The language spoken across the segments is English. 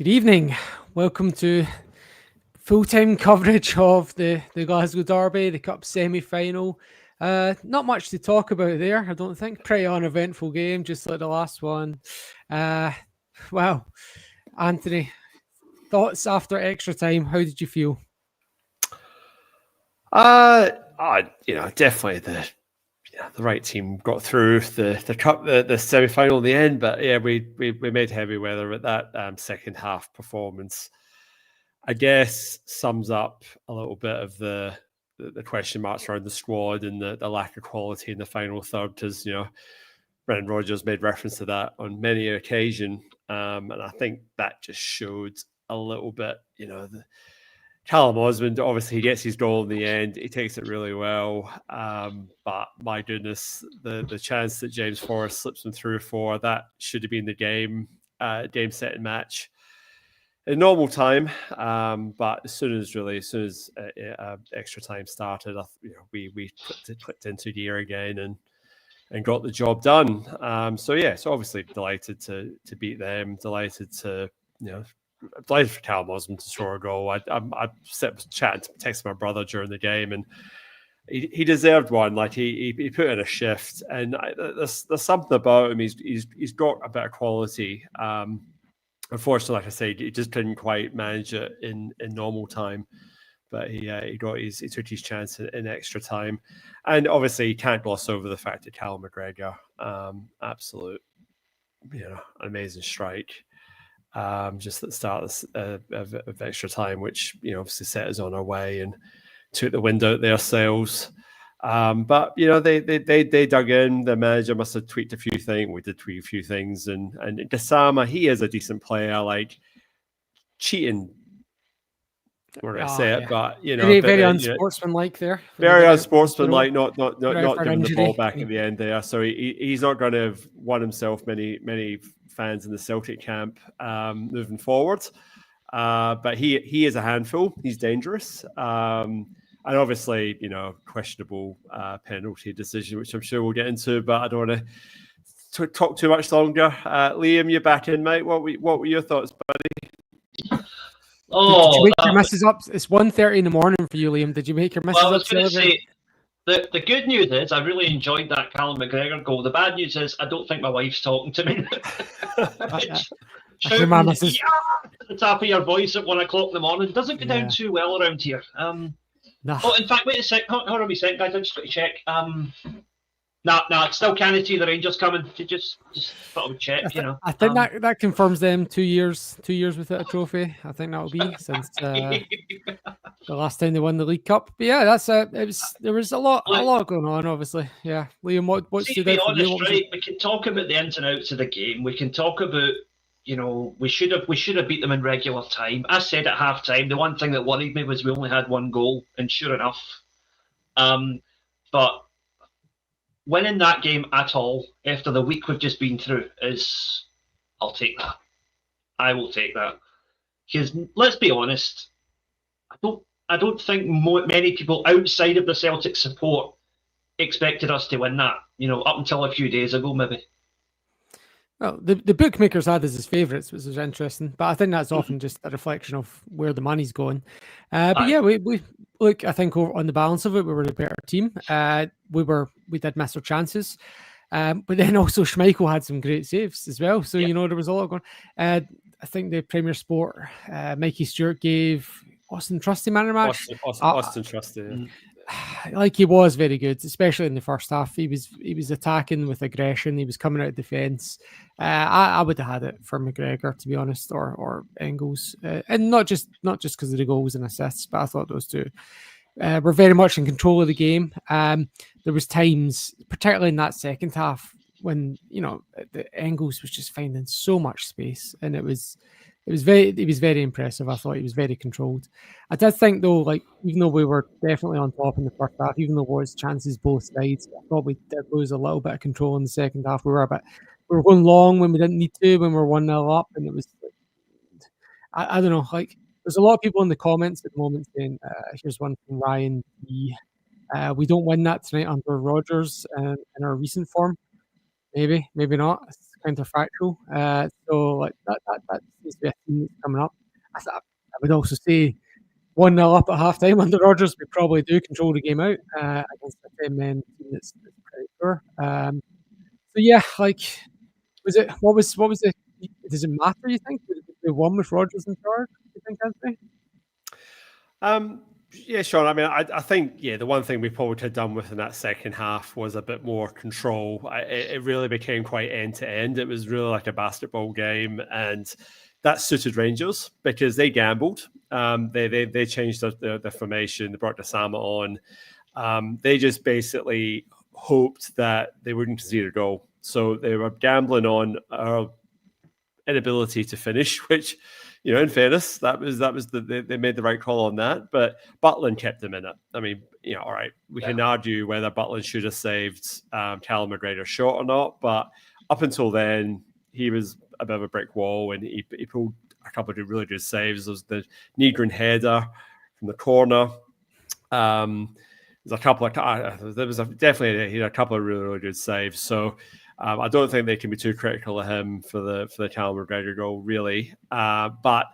Good evening. Welcome to full-time coverage of the Glasgow Derby, the Cup semi-final. Not much to talk about there, I don't think. Pretty uneventful game, just like the last one. Well, Anthony, thoughts after extra time? How did you feel? Definitely the right team got through the cup, the semi-final in the end. But yeah, we made heavy weather at that second half performance. I guess sums up a little bit of the question marks around the squad and the lack of quality in the final third. Because Brendan Rodgers made reference to that on many occasions, and I think that just showed a little bit. Callum Osmond, obviously, he gets his goal in the end. He takes it really well. But my goodness, the chance that James Forrest slips him through for, that should have been the game set and match in normal time. But as soon as extra time started, we clicked into gear again and got the job done. So obviously delighted to beat them. Delighted for Callum Osmond to score a goal. I texted my brother during the game, and he deserved one. Like he put in a shift, and there's something about him. He's got a bit of quality. Unfortunately, like I say, he just couldn't quite manage it in normal time. But he took his chance in extra time, and obviously you can't gloss over the fact that Callum McGregor, absolute, amazing strike. Just at the start of extra time, which obviously set us on our way and took the wind out their sails. But they dug in. The manager must have tweaked a few things. We did tweak a few things, and Gassama, he is a decent player. Like cheating, we're gonna say it, but very unsportsmanlike there. Very unsportsmanlike, not giving the ball back at the end there. So he's not going to have won himself many fans in the Celtic camp moving forward. But he is a handful. He's dangerous. And obviously, questionable penalty decision, which I'm sure we'll get into, but I don't want to talk too much longer. Liam, you're back in, mate. What were your thoughts, buddy? Did you wake your missus up? It's 1:30 in the morning for you, Liam. Did you wake your missus up? I was going to say, the good news is I really enjoyed that Callum McGregor goal. The bad news is I don't think my wife's talking to me. Shouting at the top of your voice at 1 o'clock in the morning doesn't go down too well around here. No. Oh, in fact, wait a sec. Hold on a second, guys. I'm just going to check. No, it's still can't see the Rangers coming. Just thought I would check. I think that confirms them 2 years without a trophy. I think that will be since the last time they won the League Cup. But yeah, there was a lot going on. Obviously, yeah. Liam, what stood out for you? Right, we can talk about the ins and outs of the game. We can talk about we should have beat them in regular time. I said at half time the one thing that worried me was we only had one goal, and sure enough, but winning that game at all after the week we've just been through I'll take that. I will take that. Because let's be honest, I don't think many people outside of the Celtic support expected us to win that. Up until a few days ago, maybe. Well, the bookmakers had us as favourites, which is interesting, but I think that's often just a reflection of where the money's going. But yeah, we look. I think on the balance of it, we were the better team. We did miss our chances, but then also Schmeichel had some great saves as well. So there was a lot going. I think the Premier Sport, Mikey Stewart gave Austin Trusty man of the match. Austin Trusty. Yeah. Like he was very good, especially in the first half. He was attacking with aggression. He was coming out of defence. I would have had it for McGregor, to be honest, or Engels, and not just because of the goals and assists, but I thought those two were very much in control of the game. There was times, particularly in that second half, when the Engels was just finding so much space, and it was very impressive. I thought he was very controlled. I did think though, like even though we were definitely on top in the first half, even though there was chances both sides, I thought we did lose a little bit of control in the second half. We were going long when we didn't need to, when we were 1-0 up, and it was I don't know. Like there's a lot of people in the comments at the moment saying, here's one from Ryan B. We don't win that tonight under Rodgers in our recent form. Maybe not. It's counterfactual. So like that seems to be a theme that's coming up. I would also say 1-0 up at half time under Rodgers, we probably do control the game out against a 10-man team that's pretty poor. So yeah, like what was the does it matter, you think? Did they won with Rodgers in charge, you think, Anthony? Yeah, Sean. I mean, I think the one thing we probably could have done with in that second half was a bit more control. It really became quite end to end. It was really like a basketball game, and that suited Rangers because they gambled. They changed their formation. They brought Osama on. They just basically hoped that they wouldn't concede a goal. So they were gambling on our inability to finish, which, in fairness, they made the right call on that. But Butland kept them in it. I mean, all right, we can argue whether Butland should have saved Callum McGregor's shot or not, but up until then, he was a bit of a brick wall, and he pulled a couple of really good saves. There was the Negrin header from the corner. There's a couple of he had a couple of really, really good saves. So I don't think they can be too critical of him for the Callum McGregor goal, really. But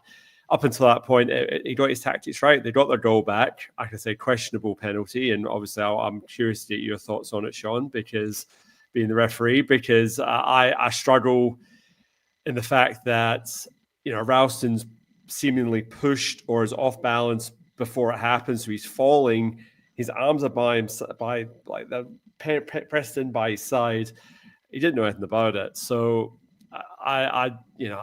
up until that point, he got his tactics right. They got their goal back. I can say questionable penalty, and obviously I'm curious to get your thoughts on it, Sean, because being the referee, because I struggle in the fact that Ralston's seemingly pushed or is off balance before it happens, so he's falling. His arms are pressed in by his side. He didn't know anything about it. So I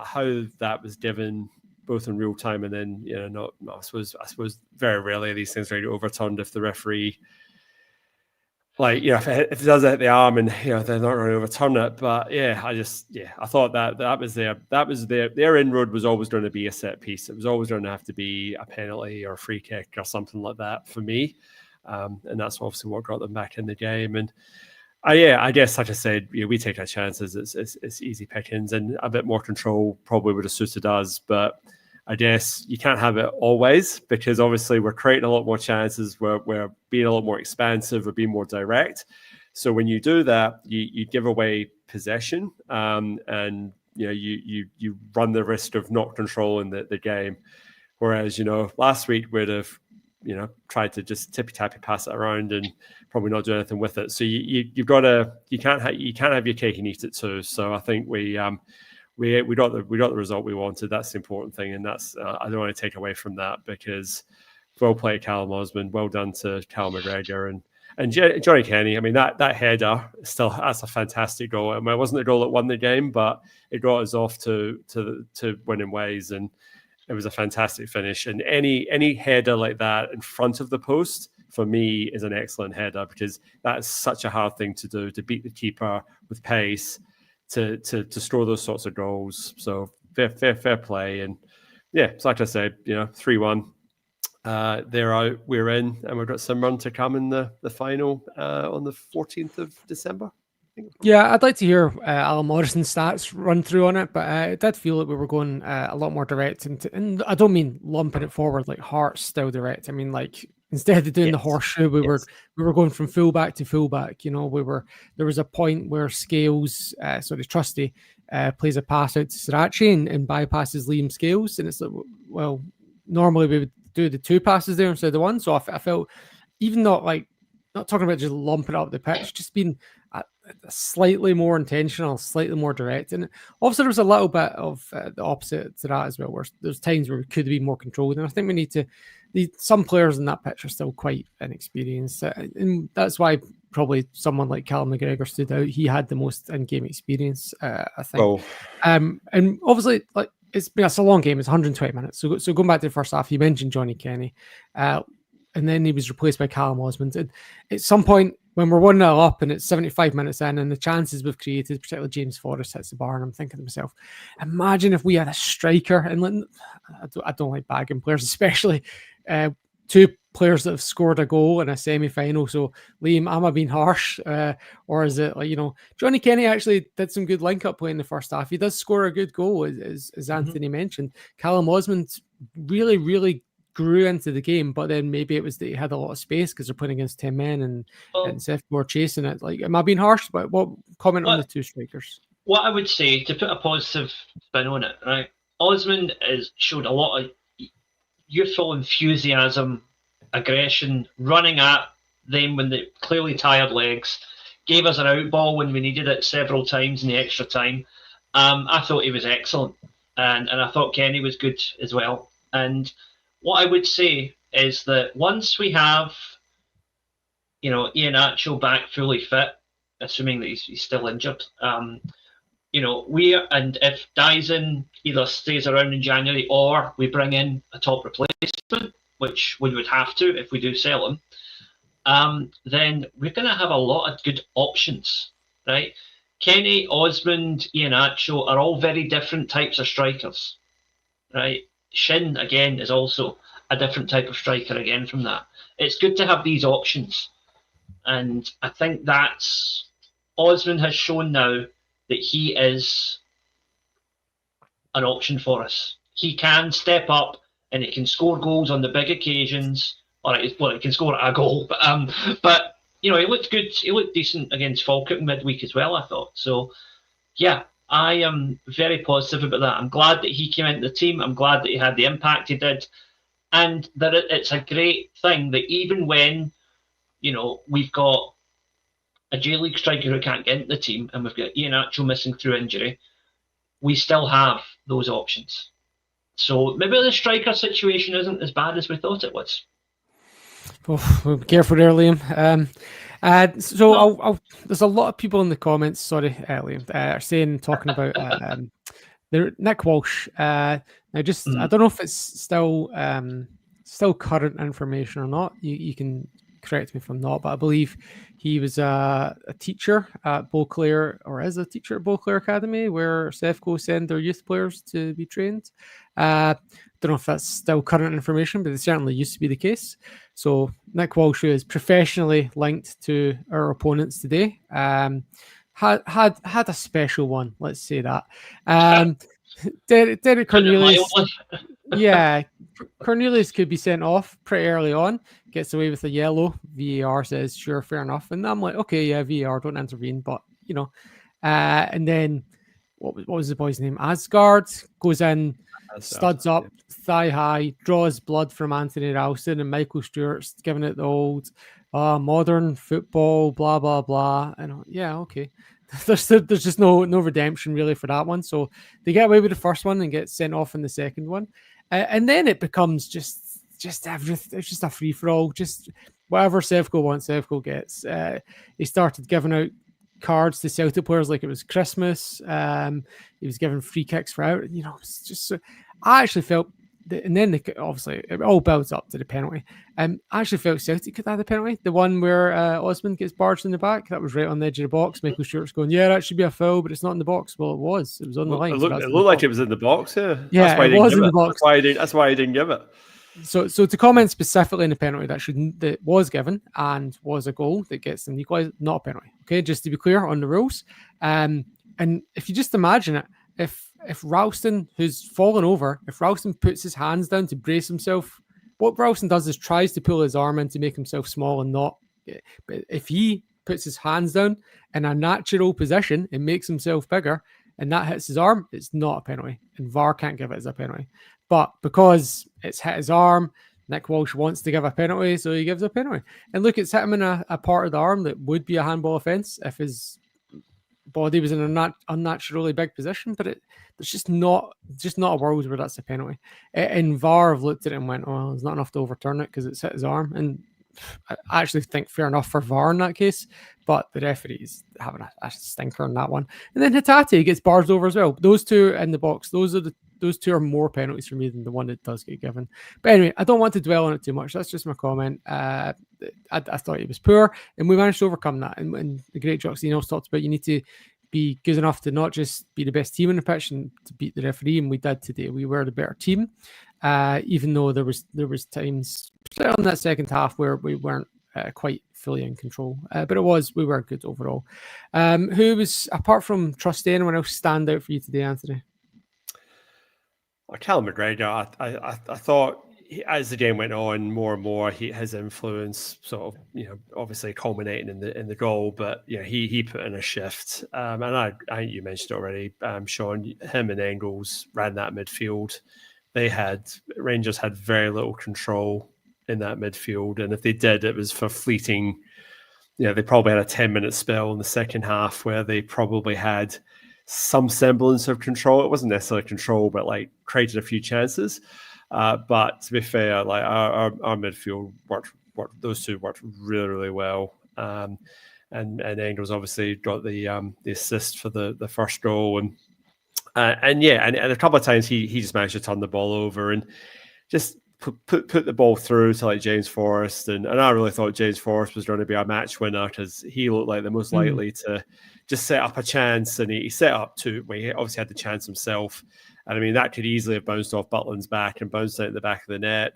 how that was given both in real time and then, I suppose very rarely these things are really overturned if the referee, if it does hit the arm and, they're not going to overturn it. But I thought that was their inroad was always going to be a set piece. It was always going to have to be a penalty or a free kick or something like that for me. And that's obviously what got them back in the game. And I guess, like I said, we take our chances. It's easy pickings, and a bit more control probably would have suited us. But I guess you can't have it always, because obviously we're creating a lot more chances. We're being a lot more expansive. We're being more direct. So when you do that, you give away possession, and you run the risk of not controlling the game. Whereas last week we'd have tried to just tippy-tappy pass it around and probably not do anything with it. So you can't have your cake and eat it too. So I think we got the result we wanted. That's the important thing, and that's I don't want to take away from that, because well played, Callum Osmond. Well done to Callum McGregor and Johnny Kenny. I mean, that header that's a fantastic goal. I mean, it wasn't the goal that won the game, but it got us off to winning ways, and it was a fantastic finish. And any header like that in front of the post, for me, is an excellent header, because that's such a hard thing to do, to beat the keeper with pace, to score those sorts of goals. So fair play. And it's like I said, 3-1. They're out, we're in, and we've got some run to come in the final on the 14th of December. Yeah, I'd like to hear Alan Morrison's stats run through on it, but it did feel like we were going a lot more direct, and I don't mean lumping it forward like Hearts style direct. I mean, like, instead of doing the horseshoe, we were going from fullback to fullback. There was a point where Trusty plays a pass out to Sriracha and bypasses Liam Scales, and it's like, well, normally we would do the two passes there instead of the one. So I felt, even not talking about just lumping up the pitch, just being slightly more intentional, slightly more direct. And obviously there was a little bit of the opposite to that as well, where there's times where we could be more controlled. And I think we need to, some players in that pitch are still quite inexperienced. And that's why probably someone like Callum McGregor stood out. He had the most in-game experience, I think. Oh. And obviously, like, it's a long game. It's 120 minutes. So going back to the first half, you mentioned Johnny Kenny. And then he was replaced by Callum Osmond. And at some point, when we're 1-0 up and it's 75 minutes in, and the chances we've created, particularly James Forrest hits the bar, and I'm thinking to myself, imagine if we had a striker. And I don't like bagging players, especially two players that have scored a goal in a semi-final. So, Liam, am I being harsh? Or is it Johnny Kenny actually did some good link-up play in the first half. He does score a good goal, as Anthony mentioned. Callum Osmond really, really grew into the game, but then maybe it was that he had a lot of space because they're playing against 10 men and Seth Moore chasing it. Like, am I being harsh? But what comment on the two strikers? what I would say, to put a positive spin on it, right? Osmond has showed a lot of youthful enthusiasm, aggression, running at them when they clearly tired legs. Gave us an out ball when we needed it several times in the extra time. I thought he was excellent, and I thought Kenny was good as well. And what I would say is that once we have, Ian Atchell back fully fit, assuming that he's still injured, and if Dyson either stays around in January or we bring in a top replacement, which we would have to if we do sell him, then we're going to have a lot of good options, right? Kenny, Osmond, Ian Atchell are all very different types of strikers, right? Shin, again, is also a different type of striker again from that. It's good to have these options. And I think that's Osmond has shown now that he is an option for us. He can step up and he can score goals on the big occasions. All right, he can score a goal, but he looked good. He looked decent against Falkirk midweek as well, I thought. So, yeah, I am very positive about that. I'm glad that he came into the team. I'm glad that he had the impact he did, and that it's a great thing that even when we've got a J League striker who can't get into the team, and we've got Ian Atchell missing through injury, we still have those options. So maybe the striker situation isn't as bad as we thought it was. Oh, be careful there, Liam. There's a lot of people in the comments. Sorry, Liam, talking about Nick Walsh. Now, I don't know if it's still current information or not. You can correct me if I'm not, but I believe he was a teacher at Beauclair, or is a teacher at Beauclair Academy, where Sefco send their youth players to be trained. Don't know if that's still current information, but it certainly used to be the case. So Nick Walsh is professionally linked to our opponents today. Had a special one, let's say that. Derek Cornelius. Yeah, Cornelius could be sent off pretty early on, gets away with a yellow. VAR says, sure, fair enough. And I'm like, okay, yeah, VAR, don't intervene. But, and then what was the boy's name? Asgard goes in, studs up, thigh high, draws blood from Anthony Ralston, and Michael Stewart's giving it the old modern football, blah, blah, blah. And yeah, okay. There's just no redemption really for that one. So they get away with the first one and get sent off in the second one. And then it becomes just everything. It's just a free for all. Just whatever Sefco wants, Sefco gets. He started giving out cards to Celtic players like it was Christmas. He was giving free kicks for out. It's just so. I actually felt, and then obviously it all builds up to the penalty. I actually felt Celtic could have the penalty. The one where Osmond gets barged in the back, that was right on the edge of the box. Michael Stewart's going, yeah, that should be a foul, but it's not in the box. Well, it was. It was on the line. It looked like it was in the box. Yeah, that's why it was in the box. That's why I didn't give it. So to comment specifically on the penalty that was given and was a goal that gets them equalised, not a penalty. Okay, just to be clear on the rules. And if you just imagine it, if Ralston, who's fallen over, if Ralston puts his hands down to brace himself, what Ralston does is tries to pull his arm in to make himself small and not. But if he puts his hands down in a natural position and makes himself bigger, and that hits his arm, it's not a penalty. And VAR can't give it as a penalty. But because it's hit his arm, Nick Walsh wants to give a penalty, so he gives a penalty. And look, it's hit him in a part of the arm that would be a handball offence if his body was in an unnaturally big position, but there's just not a world where that's a penalty. And VAR have looked at it and went, oh, there's not enough to overturn it because it's hit his arm. And I actually think fair enough for VAR in that case, but the referee's having a stinker in that one. And then Hatate gets barged over as well. Those two in the box, those two are more penalties for me than the one that does get given. But anyway, I don't want to dwell on it too much. That's just my comment. I thought he was poor, and we managed to overcome that. And the great Joxino's talked about, you need to be good enough to not just be the best team in the pitch and to beat the referee, and we did today. We were the better team, even though there was times in that second half where we weren't quite fully in control. But we were good overall. Who was, apart from Trusty, anyone else stand out for you today, Anthony? Callum McGregor, I thought as the game went on, more and more, his influence sort of, obviously culminating in the goal. But he put in a shift, and I think you mentioned it already, Sean. Him and Engels ran that midfield. Rangers had very little control in that midfield, and if they did, it was for fleeting. They probably had a 10-minute spell in the second half where they probably had some semblance of control. It wasn't necessarily control, but like created a few chances. But to be fair, like our midfield worked. Those two worked really, really well. And Engels obviously got the assist for the first goal, and a couple of times he just managed to turn the ball over and just put the ball through to like James Forrest, and I really thought James Forrest was going to be our match winner because he looked like the most likely to just set up a chance, and he set up two. He obviously had the chance himself, and I mean that could easily have bounced off Butland's back and bounced out the back of the net,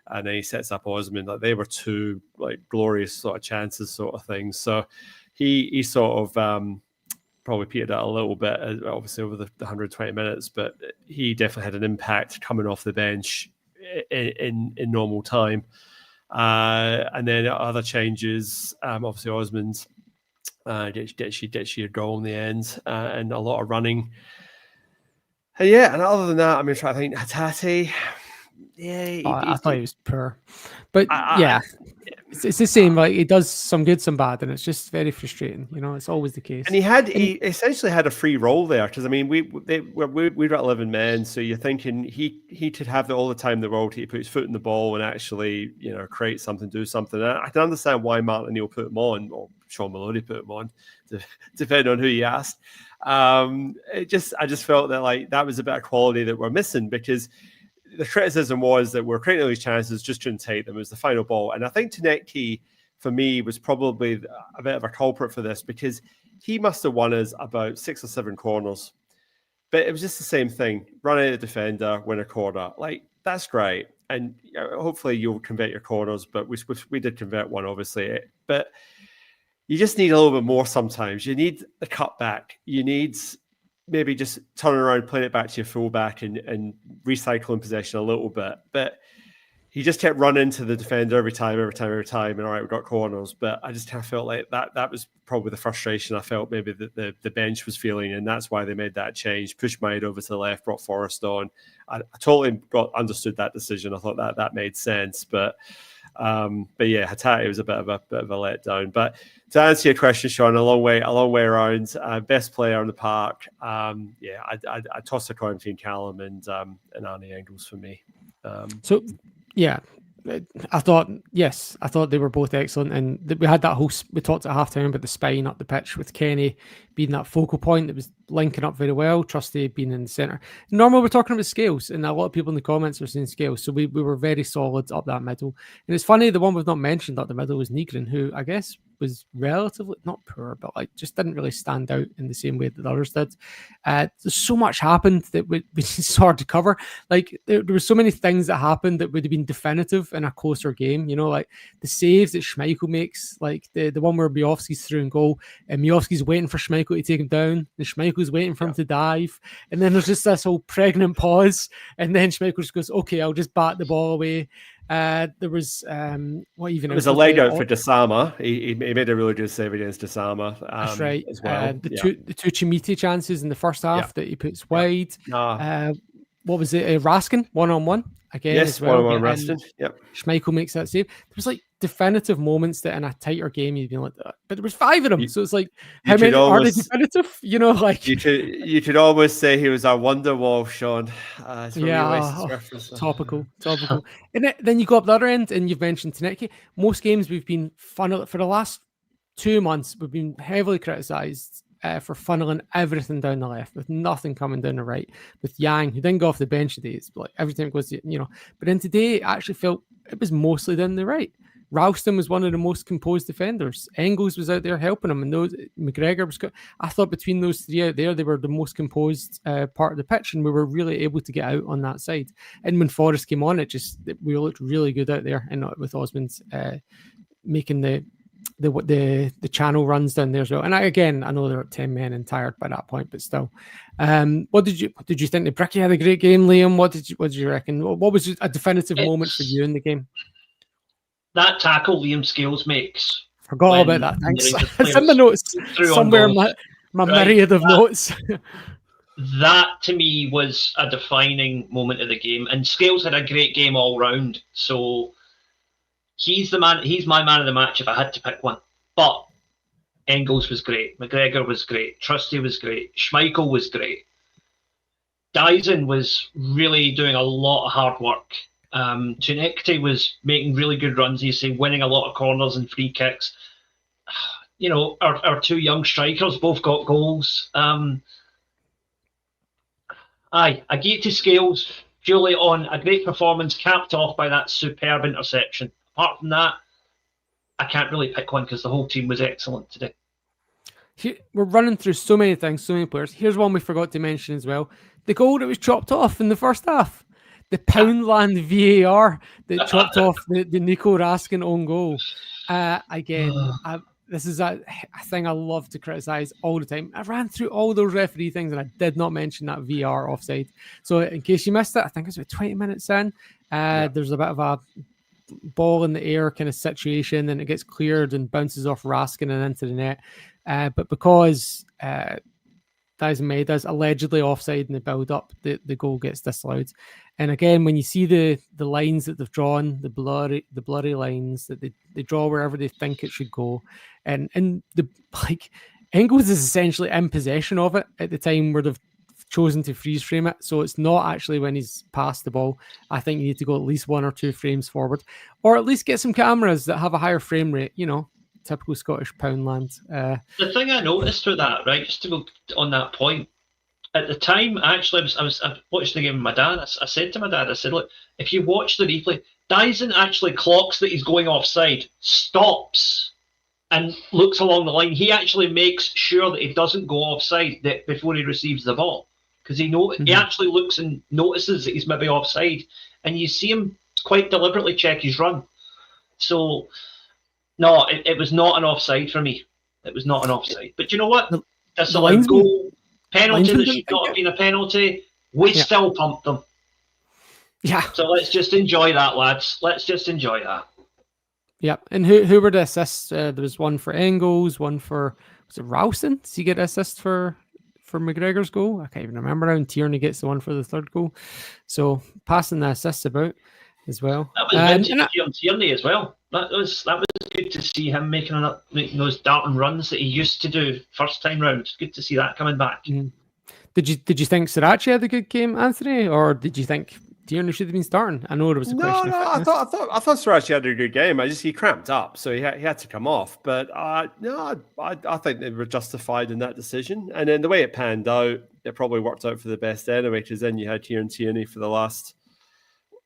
and then he sets up Osman. Like they were two like glorious sort of chances, sort of things. So he sort of probably petered out a little bit, obviously over the 120 minutes, but he definitely had an impact coming off the bench in normal time. And then other changes, obviously Osmond gets you a goal in the end, and a lot of running. And other than that, I'm going to try to think Hatate. I thought he was poor, but it's the same. Like he does some good, some bad, and it's just very frustrating. It's always the case. And he essentially had a free role there because I mean we got 11 men, so you're thinking he could have all the time in the world to put his foot in the ball and actually create something, do something. I can understand why Martin O'Neill put him on, or Sean Maloney put him on, depending on who you asked. I just felt that like that was a bit of quality that we're missing, because the criticism was that we're creating all these chances, just couldn't take them. It was the final ball. And I think Tanecki, for me, was probably a bit of a culprit for this, because he must have won us about 6 or 7 corners. But it was just the same thing. Run out of the defender, win a corner. Like, that's great. And hopefully you'll convert your corners, but we did convert one, obviously. But you just need a little bit more sometimes. You need the cutback. You need maybe just turn around, playing it back to your fullback and recycling possession a little bit. But he just kept running to the defender every time. And all right, we got corners. But I just kind of felt like that was probably the frustration I felt maybe that the bench was feeling. And that's why they made that change. Pushed Maid over to the left, brought Forrest on. I totally understood that decision. I thought that made sense. But yeah, Hatate was a bit of a letdown. But to answer your question, Sean, a long way around. Best player in the park. I toss a coin between Callum and Arnie Engels for me. I thought they were both excellent, and we had that whole. We talked at halftime about the spine up the pitch with Kenny being that focal point that was linking up very well. Trusty being in the centre. Normally we're talking about scales, and a lot of people in the comments are saying scales. So we were very solid up that middle. And it's funny, the one we've not mentioned up the middle was Nygren, who I guess was relatively not poor, but like just didn't really stand out in the same way that the others did. There's so much happened that we just hard to cover. Like there were so many things that happened that would have been definitive in a closer game. Like the saves that Schmeichel makes, like the one where Miovski's through and goal, and Miovski's waiting for Schmeichel to take him down, and Schmeichel's waiting for him to dive, and then there's just this whole pregnant pause, and then Schmeichel just goes, "Okay, I'll just bat the ball away." There was it was a leg out for Desama. He made a really good save against Desama. That's right. As well. The two Chimite chances in the first half that he puts wide. What was it? Raskin 1-on-1 again. Yes, as well. 1-on-1 Raskin. Yep. Schmeichel makes that save. There was like definitive moments that in a tighter game you'd be like that, but there was 5 of them. So it's like, how many are they definitive? Like you could almost say he was our Wonderwall, Sean. Topical. And then you go up the other end, and you've mentioned Tanecki. Most games we've been funnel for the last 2 months. We've been heavily criticised for funneling everything down the left with nothing coming down the right. With Yang, who didn't go off the bench today, it's like every time it goes, But then today, I actually felt it was mostly down the right. Ralston was one of the most composed defenders. Engels was out there helping him, and McGregor was good. I thought between those 3 out there, they were the most composed part of the pitch, and we were really able to get out on that side. And when Forrest came on, we looked really good out there, and with Osmond making the the channel runs down there as well. And I know they're 10 men and tired by that point, but still. What did you think? The Bricky had a great game, Liam. What did you reckon? What was a definitive moment for you in the game? That tackle Liam Scales makes. Forgot about that. Thanks. It's in the notes somewhere. My myriad of notes. That to me was a defining moment of the game, and Scales had a great game all round. So he's the man. He's my man of the match if I had to pick one. But Engels was great. McGregor was great. Trusty was great. Schmeichel was great. Dyson was really doing a lot of hard work. Tunekte was making really good runs. You say winning a lot of corners and free kicks. You know, our two young strikers both got goals. I give it to Scales, Julie, on a great performance, capped off by that superb interception. Apart from that, I can't really pick one because the whole team was excellent today. We're running through so many things, so many players. Here's one we forgot to mention as well. The goal that was chopped off in the first half. The Poundland VAR that chopped off the Nico Raskin own goal. This is a thing I love to criticise all the time. I ran through all those referee things and I did not mention that VR offside. So in case you missed it, I think it's about 20 minutes in. There's a bit of a ball in the air kind of situation and it gets cleared and bounces off Raskin and into the net. But because Dyson Maida's allegedly offside in the build-up, the goal gets disallowed. And again, when you see the lines that they've drawn, the blurry lines that they draw wherever they think it should go, and Engels is essentially in possession of it at the time where they've chosen to freeze frame it. So it's not actually when he's passed the ball. I think you need to go at least 1 or 2 frames forward, or at least get some cameras that have a higher frame rate. You know, typical Scottish Poundland. The thing I noticed with that, right, just to go on that point, at the time, actually, I watched the game with my dad. I said to my dad, I said, look, if you watch the replay, Dyson actually clocks that he's going offside, stops, and looks along the line. He actually makes sure that he doesn't go offside before he receives the ball, because he actually looks and notices that he's maybe offside, and you see him quite deliberately check his run. So, no, it was not an offside for me. It was not an offside. But you know what? That's a goal. Penalty that should not have been a penalty. We still pumped them. Yeah. So let's just enjoy that, lads. Let's just enjoy that. Yep. And who were the assists? There was one for Engels, one for, was it Rowson? Did he get an assist for McGregor's goal? I can't even remember now. And Tierney gets the one for the third goal. So passing the assists about as well. That was vintage Tierney as well. That was good to see him making those darting runs that he used to do first time round. Good to see that coming back. Mm. Did you think Sarra had a good game, Anthony, or did you think Tierney should have been starting? I know there was a question. No, I thought Sarra had a good game. He cramped up, so he had to come off. But I think they were justified in that decision. And then the way it panned out, it probably worked out for the best anyway, because then you had Tierney for the last,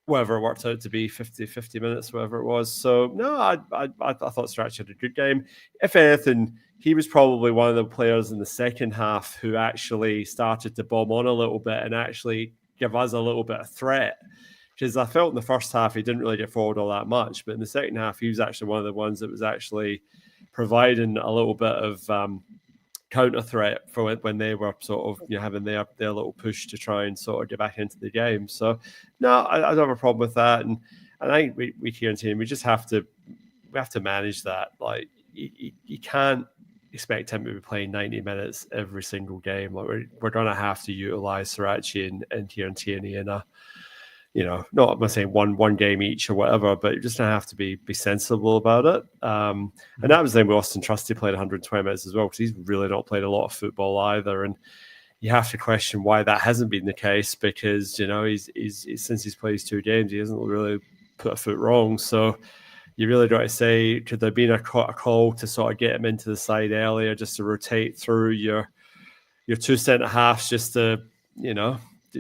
whatever it worked out to be, 50 minutes, whatever it was. So, no, I thought Sarra had a good game. If anything, he was probably one of the players in the second half who actually started to bomb on a little bit and actually give us a little bit of threat. Because I felt in the first half he didn't really get forward all that much, but in the second half he was actually one of the ones that was actually providing a little bit of counter threat for when they were sort of having their little push to try and sort of get back into the game. So no, I don't have a problem with that, and I think we here in team we have to manage that. Like you can't expect him to be playing 90 minutes every single game. Like we're going to have to utilize Srirachi and Tierney in a, not I'm saying one game each or whatever, but you're just going to have to be sensible about it. And that was the thing with Austin Trusty played 120 minutes as well, because he's really not played a lot of football either. And you have to question why that hasn't been the case, because, he's since he's played his 2 games, he hasn't really put a foot wrong. So you really got to say, could there been a call to sort of get him into the side earlier, just to rotate through your 2 centre halves, just to,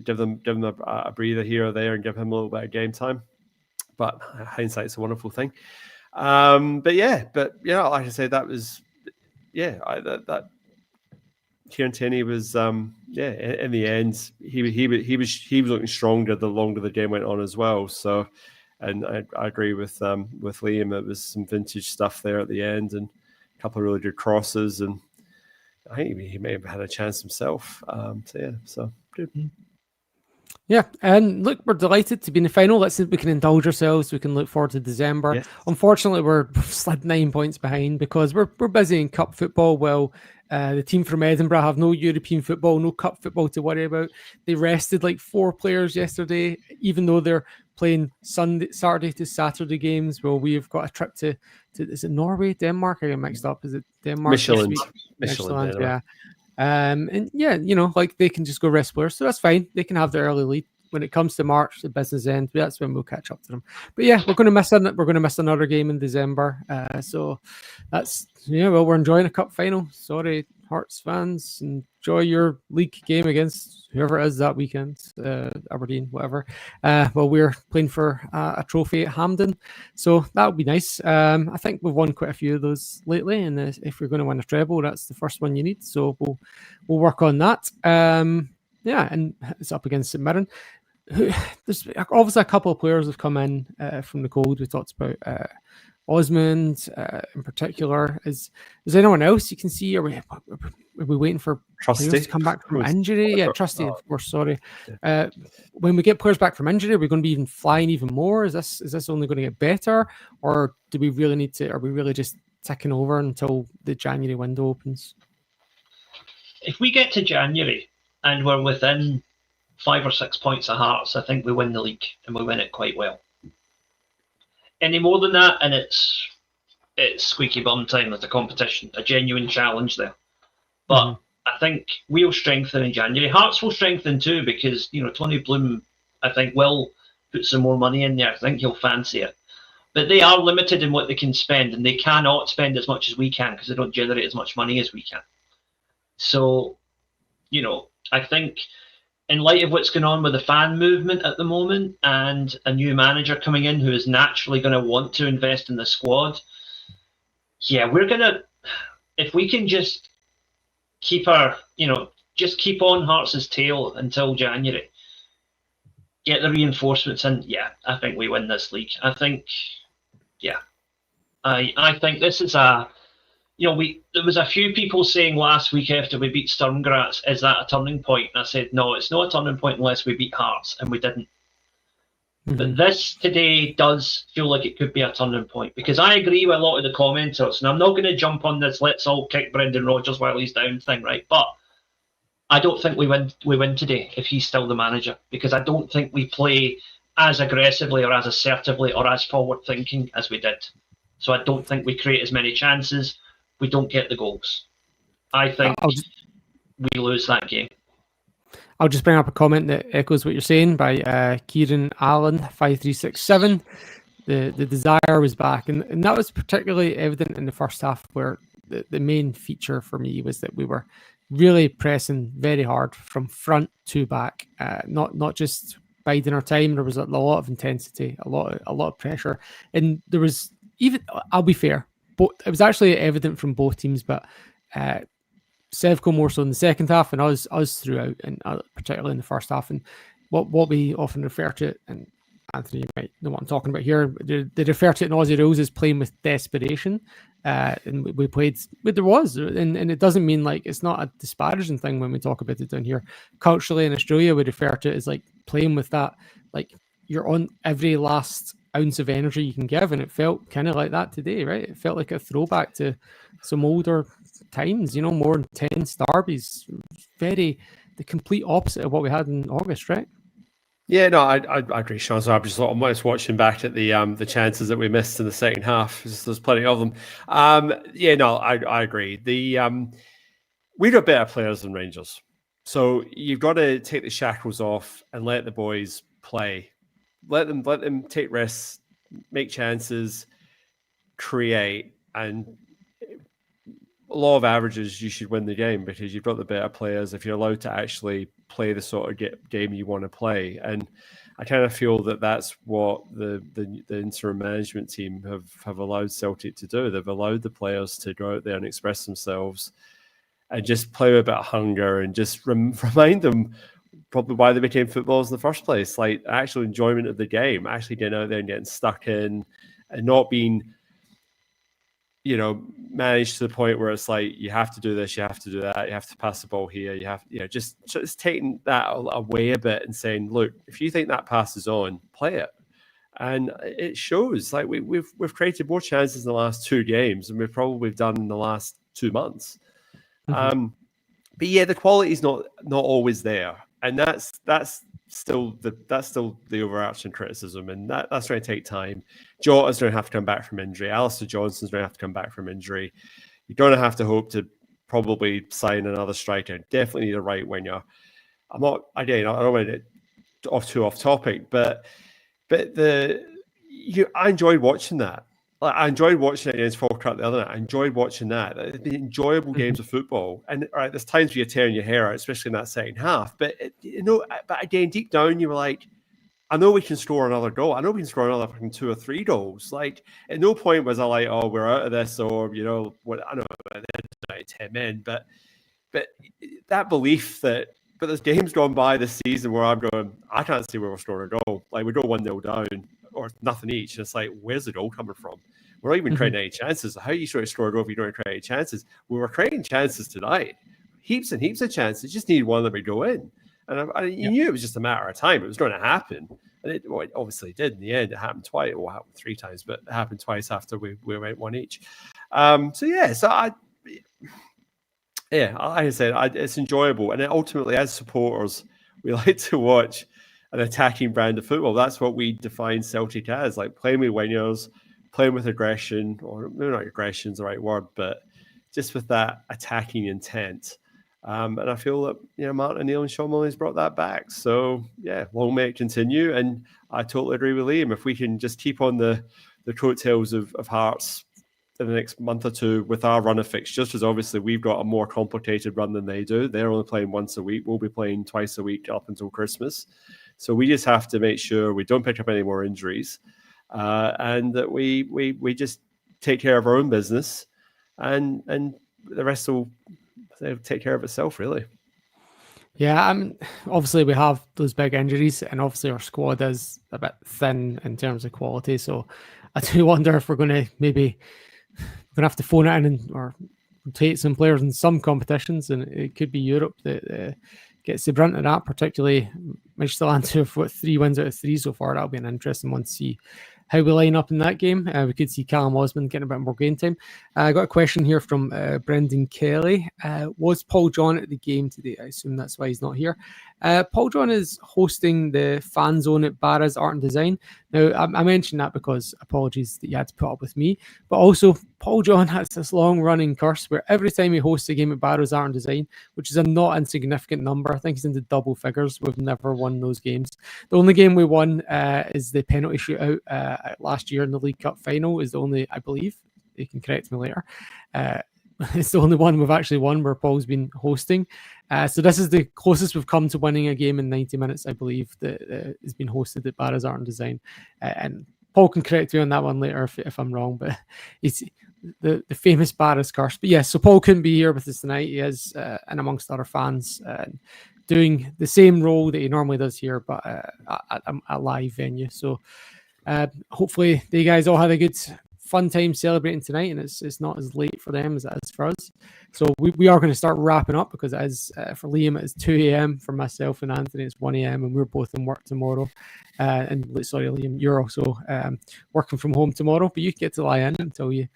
give them a breather here or there and give him a little bit of game time. But hindsight's a wonderful thing. But like I said, that was, that Kieran Tierney was, in the end, he was looking stronger the longer the game went on as well. So, and I agree with Liam. It was some vintage stuff there at the end, and a couple of really good crosses, and I think he may have had a chance himself. So good. Yeah, and look, we're delighted to be in the final. Let's see if we can indulge ourselves. We can look forward to December. Yes. Unfortunately, we're slid 9 points behind because we're busy in cup football. Well, the team from Edinburgh have no European football, no cup football to worry about. They rested like 4 players yesterday, even though they're playing Saturday to Saturday games. Well, we've got a trip to is it Norway, Denmark? I get mixed up. Is it Denmark? Michelin, yeah. And yeah, like they can just go rest players, so that's fine. They can have their early lead. When it comes to March, the business end, that's when we'll catch up to them. But yeah, we're going to miss another game in December. So that's well, we're enjoying a cup final. Sorry, Hearts fans, enjoy your league game against whoever it is that weekend, Aberdeen, whatever. Well, we're playing for a trophy at Hampden, so that would be nice. I think we've won quite a few of those lately, and if you're going to win a treble, that's the first one you need. So we'll work on that. Yeah, and it's up against St Mirren. There's obviously a couple of players have come in from the cold. We talked about Osmond in particular. Is anyone else you can see? Are we waiting for Trusty players to come back from injury? Yeah, Trusty, of course. Sorry. Yeah. When we get players back from injury, are we going to be even flying even more? Is this only going to get better, or do we really need to? Are we really just ticking over until the January window opens? If we get to January and we're within 5 or 6 points of Hearts, I think we win the league, and we win it quite well. Any more than that, and it's squeaky bum time with the competition, a genuine challenge there. But I think we'll strengthen in January. Hearts will strengthen too, because Tony Bloom, I think, will put some more money in there. I think he'll fancy it. But they are limited in what they can spend, and they cannot spend as much as we can because they don't generate as much money as we can. So, I think in light of what's going on with the fan movement at the moment and a new manager coming in who is naturally going to want to invest in the squad, yeah, we're going to, if we can just keep keep on Hearts' tail until January, get the reinforcements in, yeah, I think we win this league. I think this is there was a few people saying last week after we beat Sturm Graz, is that a turning point? And I said, no, it's not a turning point unless we beat Hearts, and we didn't. But this today does feel like it could be a turning point, because I agree with a lot of the commenters, and I'm not going to jump on this let's all kick Brendan Rodgers while he's down thing, right? But I don't think we win today if he's still the manager, because I don't think we play as aggressively or as assertively or as forward thinking as we did. So I don't think we create as many chances. We don't get the goals. I think we lose that game. I'll just bring up a comment that echoes what you're saying by Kieran Allen 5367. The desire was back, and that was particularly evident in the first half, where the main feature for me was that we were really pressing very hard from front to back, not just biding our time. There was a lot of intensity, a lot of pressure, and there was even, I'll be fair, but it was actually evident from both teams, but Sevco more so in the second half, and us throughout, and particularly in the first half. And what we often refer to, and Anthony, you might know what I'm talking about here, they refer to it in Aussie rules as playing with desperation. And we played, but there was, and it doesn't mean like, it's not a disparaging thing when we talk about it down here. Culturally in Australia, we refer to it as like playing with that, like you're on every last ounce of energy you can give, and it felt kind of like that today, right? It felt like a throwback to some older times, more intense derbies, the complete opposite of what we had in August, right? Yeah, no, I agree, Sean. So I'm just watching back at the chances that we missed in the second half. There's plenty of them. I agree. We've got better players than Rangers, so you've got to take the shackles off and let the boys play. Let them take risks, make chances, create, and law of averages, you should win the game because you've got the better players if you're allowed to actually play the sort of game you want to play. And I kind of feel that that's what the interim management team have allowed Celtic to do. They've allowed the players to go out there and express themselves and just play with a bit of hunger, and just remind them probably why they became footballers in the first place, like actual enjoyment of the game, actually getting out there and getting stuck in, and not being managed to the point where it's like, you have to do this, you have to do that, you have to pass the ball here, you have, just taking that away a bit and saying, look, if you think that pass is on, play it. And it shows. Like we've created more chances in the last 2 games than we've probably done in the last 2 months. But yeah, the quality is not always there, and that's still the overarching criticism, and that's going to take time. Jota's going to have to come back from injury. Alistair Johnston's going to have to come back from injury. You're going to have to hope to probably sign another striker. Definitely need a right winger. I don't want to get off topic, but I enjoyed watching that. Like, I enjoyed watching it against Falkirk the other night. I enjoyed watching that. They've been enjoyable games of football. And there's times where you're tearing your hair out, especially in that second half. But but again, deep down, you were like, I know we can score another goal. I know we can score another fucking 2 or 3 goals. Like, at no point was I like, oh, we're out of this, or what? I know at the end of the night, 10 men, but that belief that. But there's games gone by this season where I'm going, I can't see where we're scoring a goal. Like, we go 1-0 down or nothing each. And it's like, where's the goal coming from? We're not even creating any chances. How are you sort of score a goal if you don't create any chances? We were creating chances tonight. Heaps and heaps of chances. Just need one that would go in. And you knew it was just a matter of time. It was going to happen. And it obviously did in the end. It happened twice. Well, it happened 3 times, but it happened twice after we went 1 each. Like I said, it's enjoyable. And ultimately, as supporters, we like to watch an attacking brand of football. That's what we define Celtic as, like playing with wingers, playing with aggression, or maybe not aggression is the right word, but just with that attacking intent. And I feel that, Martin O'Neill and Sean Mullins brought that back. So, yeah, long may it continue. And I totally agree with Liam. If we can just keep on the coattails of Hearts in the next month or 2 with our run of fixtures, because obviously we've got a more complicated run than they do. They're only playing once a week. We'll be playing twice a week up until Christmas. So we just have to make sure we don't pick up any more injuries, and that we just take care of our own business, and the rest will take care of itself, really. Yeah, obviously we have those big injuries, and obviously our squad is a bit thin in terms of quality. So I do wonder if we're going to have to phone it in or rotate some players in some competitions, and it could be Europe that gets the brunt of that, particularly Midtjylland, with 3 wins out of 3 so far. That'll be an interesting one to see how we line up in that game. We could see Callum Osmond getting a bit more game time. I got a question here from Brendan Kelly. Was Paul John at the game today? I assume that's why he's not here. Paul John is hosting the fan zone at Barra's Art and Design. Now, I mentioned that because apologies that you had to put up with me, but also Paul John has this long-running curse where every time he hosts a game at Barra's Art and Design, which is a not insignificant number, I think he's into double figures, we've never won those games. The only game we won is the penalty shootout last year in the League Cup final. Is the only, I believe, you can correct me later, it's the only one we've actually won where Paul's been hosting. So this is the closest we've come to winning a game in 90 minutes, I believe, that has been hosted at Barra's Art and Design. And Paul can correct me on that one later if I'm wrong, but it's the famous Barra's curse. But yes, so Paul couldn't be here with us tonight. He is, and amongst other fans, doing the same role that he normally does here, but at a live venue. So hopefully you guys all had a good fun time celebrating tonight, and it's not as late for them as it is for us. So we are going to start wrapping up, because it is for Liam it's 2 a.m. for myself and Anthony it's 1 a.m. and we're both in work tomorrow. And sorry, Liam, you're also working from home tomorrow, but you get to lie in until you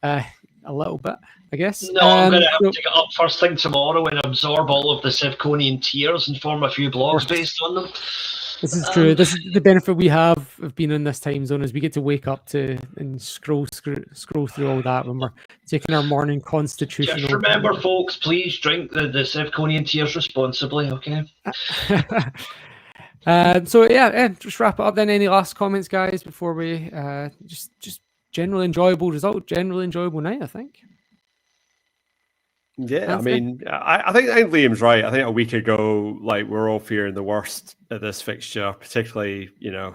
a little bit, I guess. No, I'm going to have to get up first thing tomorrow and absorb all of the Sevconian tears and form a few blogs based on them. This is true. This is the benefit we have of being in this time zone, is we get to wake up to and scroll through all that when we're taking our morning constitutional. Just remember, folks, please drink the Sevconian tears responsibly, okay? So just wrap it up then. Any last comments, guys, before we just generally enjoyable result, generally enjoyable night, I think. Yeah, I mean, I think Liam's right. I think a week ago, like, we're all fearing the worst at this fixture, particularly,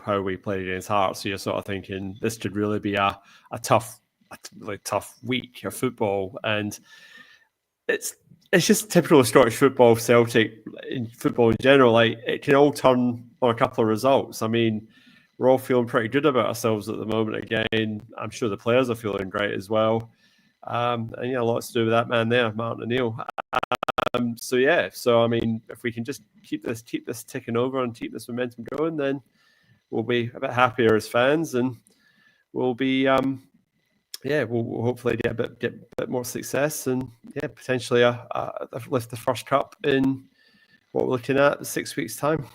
how we played against Hearts. So you're sort of thinking this could really be a tough week of football. And it's just typical of Scottish football, Celtic, in football in general. Like, it can all turn on a couple of results. I mean, we're all feeling pretty good about ourselves at the moment. Again, I'm sure the players are feeling great as well. And a lot to do with that man there, Martin O'Neill. So I mean, if we can just keep this ticking over and keep this momentum going, then we'll be a bit happier as fans, and we'll be we'll hopefully get a bit more success, and potentially lift the first cup in what we're looking at 6 weeks' time.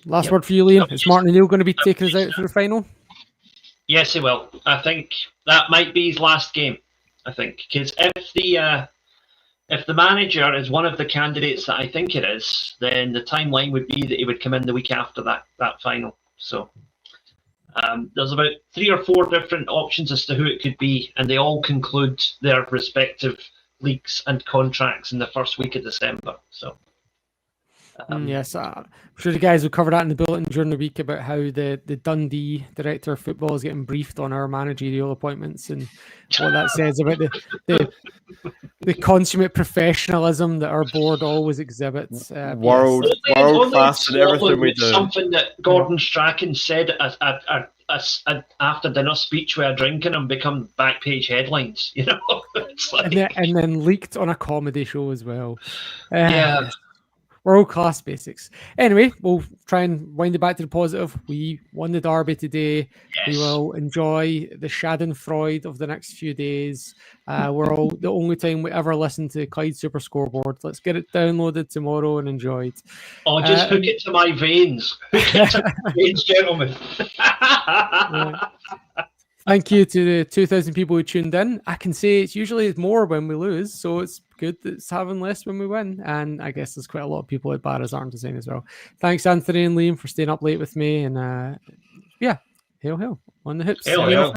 Last word for you, Liam. Is Martin O'Neill going to be taking us out for the final? Yes, he will. I think that might be his last game. I think, because if the manager is one of the candidates that I think it is, then the timeline would be that he would come in the week after that final. So there's about 3 or 4 different options as to who it could be, and they all conclude their respective leagues and contracts in the first week of December. So. Yes, I'm sure the guys will cover that in the bulletin during the week about how the Dundee director of football is getting briefed on our managerial appointments and what that says about the consummate professionalism that our board always exhibits. World class and everything we do. Something that Gordon Strachan said after dinner speech while drinking and become back page headlines. It's like... and then leaked on a comedy show as well. World-class basics. Anyway, we'll try and wind it back to the positive. We won the derby today. Yes. We will enjoy the schadenfreude of the next few days. We're the only time we ever listen to Clyde Super Scoreboard. Let's get it downloaded tomorrow and enjoy it. Oh, just hook it to my veins. Hook it to my veins, gentlemen. Thank you to the 2,000 people who tuned in. I can say it's usually more when we lose, so it's good that it's having less when we win. And I guess there's quite a lot of people at Barras aren't the same as well. Thanks, Anthony and Liam, for staying up late with me. And hail on the hips. Hail.